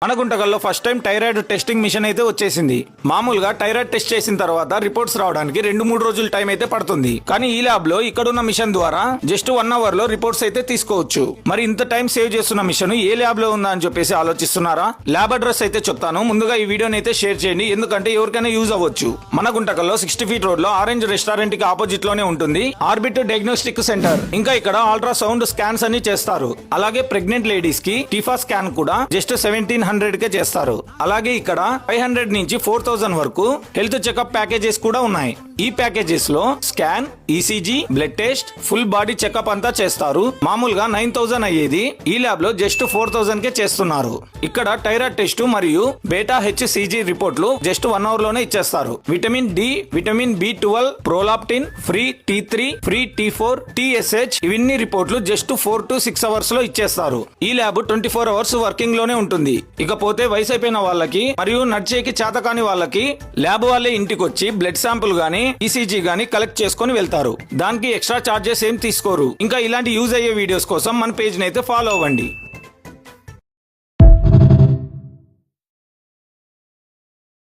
మన గుంటకల్లో first time thyroid testing machine అయితే వచ్చేసింది. మామూలుగా థైరాయిడ్ టెస్ట్ చేసిన తర్వాత రిపోర్ట్స్ రావడానికి 2-3 రోజుల టైం అయితే పడుతుంది. కానీ ఈ ల్యాబ్ లో ఇక్కడున్న మిషన్ ద్వారా జస్ట్ 1 అవర్ లో రిపోర్ట్స్ అయితే తీసుకోవచ్చు. మరి ఇంత టైం సేవ్ చేస్తున్న మిషన్ ఏ ల్యాబ్ లో ఉందా అని చెప్పేసి ఆలోచిస్తున్నారా? ల్యాబ్ అడ్రస్ అయితే చెప్తాను. ముందుగా ఈ వీడియోని అయితే షేర్ చేయండి, ఎందుకంటే ఎవరికైనా యూజ్ అవ్వచ్చు. మన గుంటకల్లో 60 ఫీట్ రోడ్ లో ఆరెంజ్ రెస్టారెంట్ కి ఆపోజిట్ లోనే ఉంటుంది ఆర్బిట్ డయాగ్నోస్టిక్ సెంటర్. ఇంకా ఇక్కడ అల్ట్రాసౌండ్ స్కాన్స్ అన్ని చేస్తారు. అలాగే ప్రెగ్నెంట్ లేడీస్ కి టిఫా స్కాన్ కూడా జస్ట్ 1700 కే చేస్తారు. అలాగే ఇక్కడ 500 నుంచి 4000 వరకు హెల్త్ చెకప్ ప్యాకేజెస్ కూడా ఉన్నాయి. ఈ ప్యాకేజెస్ లో scan, ECG, blood test, full body checkup అంతా చేస్తారు. మామూలుగా 9000 అయ్యేది ఈ ల్యాబ్ లో జస్ట్ 4000 కే చేస్తున్నారు. ఇక్కడ థైరాయిడ్ టెస్ట్ మరియు బేటా హెచ్సిజీ రిపోర్ట్లు జస్ట్ 1 అవర్ లోనే ఇచ్చేస్తారు. Vitamin D, vitamin B12, prolactin, free T3, free T4, TSH ఇవన్నీ రిపోర్ట్లు జస్ట్ 4 to 6 అవర్స్ లో ఇచ్చేస్తారు. ఈ ల్యాబ్ 24 అవర్స్ వర్కింగ్ లోనే ఉంటుంది. ఇకపోతే వయసు అయిపోయిన వాళ్ళకి మరియు నడిచేకి చేతకాని వాళ్ళకి ల్యాబ్ వాళ్ళే ఇంటికి వచ్చి బ్లడ్ శాంపుల్ గానీ ఈసీజీ గానీ కలెక్ట్ చేసుకుని వెళ్తారు. దానికి ఎక్స్ట్రా చార్జెస్ ఏం తీసుకోరు. ఇంకా ఇలాంటి యూజ్ అయ్యే వీడియోస్ కోసం మన పేజ్ ని అయితే ఫాలో అవ్వండి.